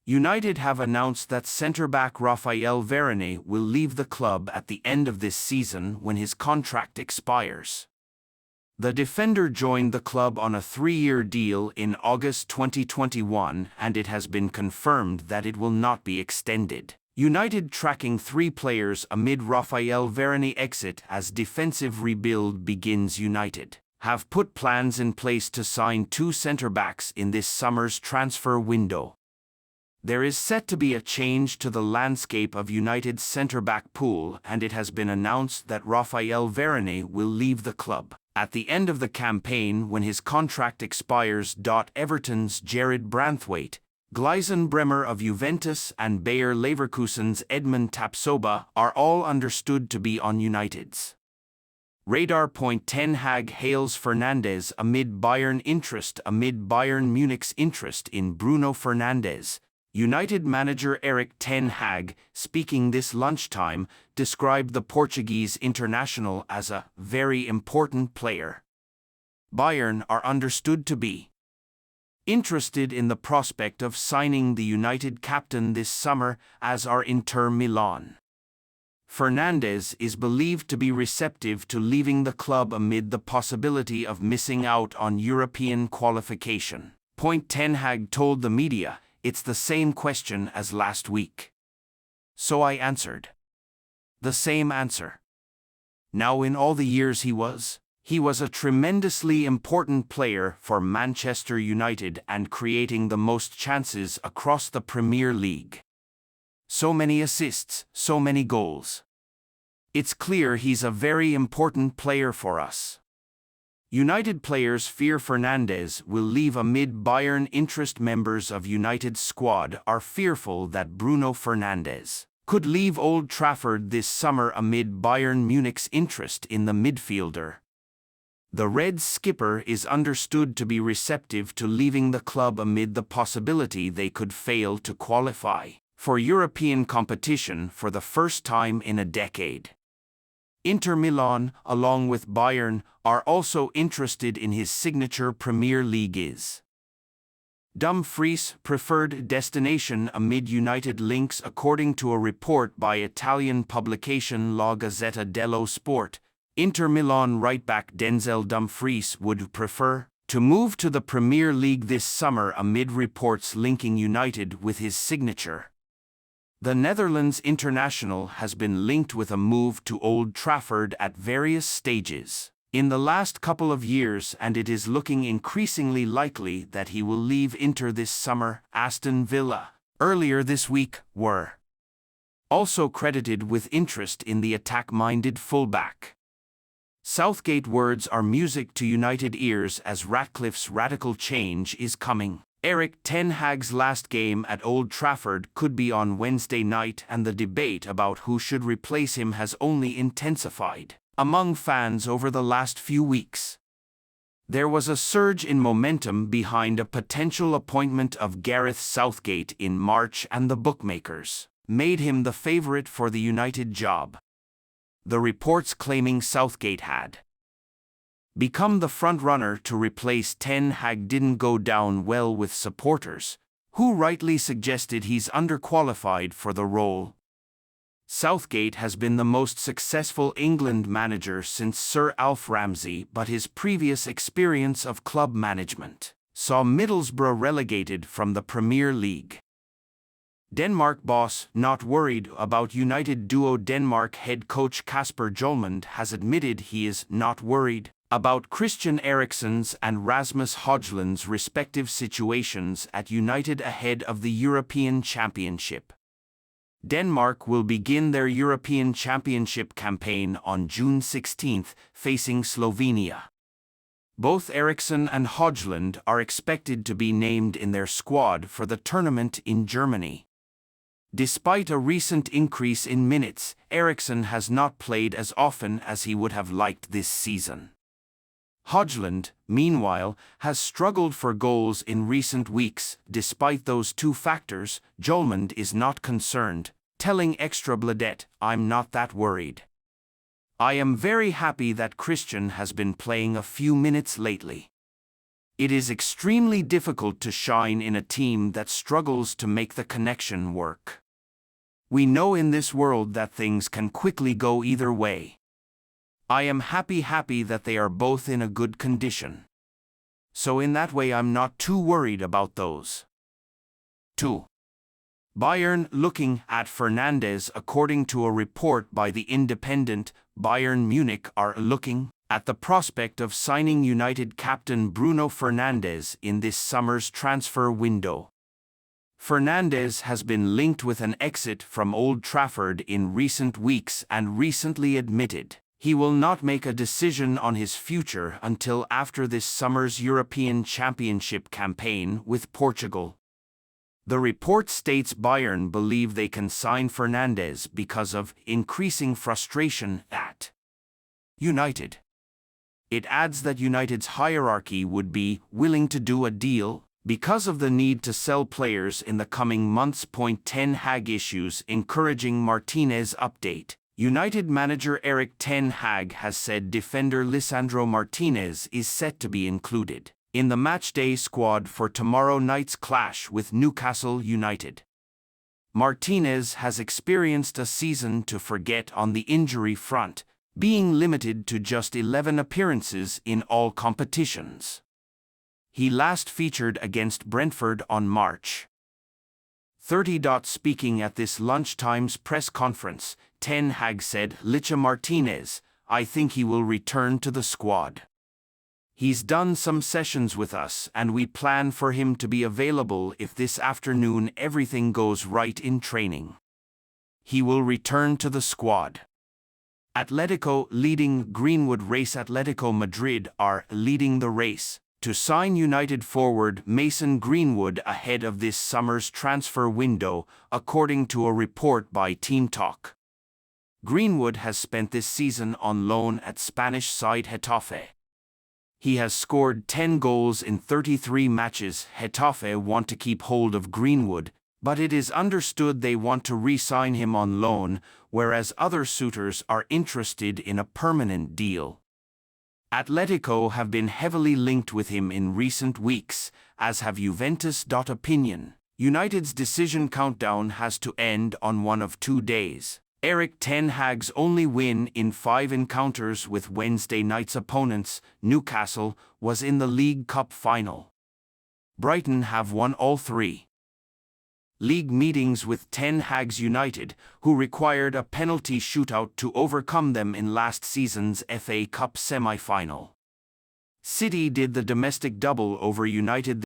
United have announced that centre-back Raphael Varane will leave the club at the end of this season when his contract expires. The defender joined the club on a 3-year deal in August 2021, and it has been confirmed that it will not be extended. United tracking 3 players amid Raphael Varane exit as defensive rebuild begins. United have put plans in place to sign 2 centre-backs in this summer's transfer window. There is set to be a change to the landscape of United's centre-back pool, and it has been announced that Raphael Varane will leave the club at the end of the campaign when his contract expires. Everton's Jared Branthwaite, Gleisen Bremer of Juventus, and Bayer Leverkusen's Edmund Tapsoba are all understood to be on United's radar. Ten Hag hails Fernandes amid Bayern interest. Amid Bayern Munich's interest in Bruno Fernandes, United manager Erik ten Hag, speaking this lunchtime, described the Portuguese international as a very important player. Bayern are understood to be interested in the prospect of signing the United captain this summer, as are Inter Milan. Fernandes is believed to be receptive to leaving the club amid the possibility of missing out on European qualification. Ten Hag told the media, "It's the same question as last week. So I answered the same answer. Now, in all the years he was a tremendously important player for Manchester United and creating the most chances across the Premier League. So many assists, so many goals. It's clear he's a very important player for us." United players fear Fernandes will leave amid Bayern interest. Members of United's squad are fearful that Bruno Fernandes could leave Old Trafford this summer amid Bayern Munich's interest in the midfielder. The Reds skipper is understood to be receptive to leaving the club amid the possibility they could fail to qualify for European competition for the first time in a decade. Inter Milan, along with Bayern, are also interested in his signature. Premier League is Dumfries' preferred destination amid United links, according to a report by Italian publication La Gazzetta dello Sport. Inter Milan right-back Denzel Dumfries would prefer to move to the Premier League this summer amid reports linking United with his signature. The Netherlands international has been linked with a move to Old Trafford at various stages in the last couple of years, and it is looking increasingly likely that he will leave Inter this summer. Aston Villa, earlier this week, were also credited with interest in the attack-minded fullback. Southgate words are music to United ears as Ratcliffe's radical change is coming. Erik ten Hag's last game at Old Trafford could be on Wednesday night, and the debate about who should replace him has only intensified among fans over the last few weeks. There was a surge in momentum behind a potential appointment of Gareth Southgate in March, and the bookmakers made him the favourite for the United job. The reports claiming Southgate had become the front-runner to replace ten Hag didn't go down well with supporters, who rightly suggested he's underqualified for the role. Southgate has been the most successful England manager since Sir Alf Ramsey, but his previous experience of club management saw Middlesbrough relegated from the Premier League. Denmark boss not worried about United duo. Denmark head coach Kasper Hjulmand has admitted he is not worried about Christian Eriksen's and Rasmus Højlund's respective situations at United ahead of the European Championship. Denmark will begin their European Championship campaign on June 16, facing Slovenia. Both Eriksen and Højlund are expected to be named in their squad for the tournament in Germany. Despite a recent increase in minutes, Eriksen has not played as often as he would have liked this season. Højlund, meanwhile, has struggled for goals in recent weeks. Despite those two factors, Hjulmand is not concerned, telling Ekstrabladet, "I'm not that worried. I am very happy that Christian has been playing a few minutes lately. It is extremely difficult to shine in a team that struggles to make the connection work. We know in this world that things can quickly go either way. I am happy that they are both in a good condition. So in that way I'm not too worried about those. 2. Bayern looking at Fernandes. According to a report by the Independent, Bayern Munich are looking at the prospect of signing United captain Bruno Fernandes in this summer's transfer window. Fernandes has been linked with an exit from Old Trafford in recent weeks and recently admitted he will not make a decision on his future until after this summer's European Championship campaign with Portugal. The report states Bayern believe they can sign Fernandes because of increasing frustration at United. It adds that United's hierarchy would be willing to do a deal because of the need to sell players in the coming months. Ten Hag issues encouraging Martinez update. United manager Erik ten Hag has said defender Lisandro Martinez is set to be included in the matchday squad for tomorrow night's clash with Newcastle United. Martinez has experienced a season to forget on the injury front, being limited to just 11 appearances in all competitions. He last featured against Brentford on March 30. Speaking at this lunchtime's press conference, Ten Hag said, "Licha Martinez, I think he will return to the squad. He's done some sessions with us and we plan for him to be available if this afternoon everything goes right in training. He will return to the squad." Atletico leading Greenwood race. Atletico Madrid are leading the race to sign United forward Mason Greenwood ahead of this summer's transfer window, according to a report by Team Talk. Greenwood has spent this season on loan at Spanish side Getafe. He has scored 10 goals in 33 matches. Getafe want to keep hold of Greenwood, but it is understood they want to re-sign him on loan, whereas other suitors are interested in a permanent deal. Atletico have been heavily linked with him in recent weeks, as have Juventus. Opinion. United's decision countdown has to end on one of 2 days. Erik ten Hag's only win in 5 encounters with Wednesday night's opponents, Newcastle, was in the League Cup final. Brighton have won all 3 league meetings with Ten Hag's United, who required a penalty shootout to overcome them in last season's FA Cup semi-final. City did the domestic double over United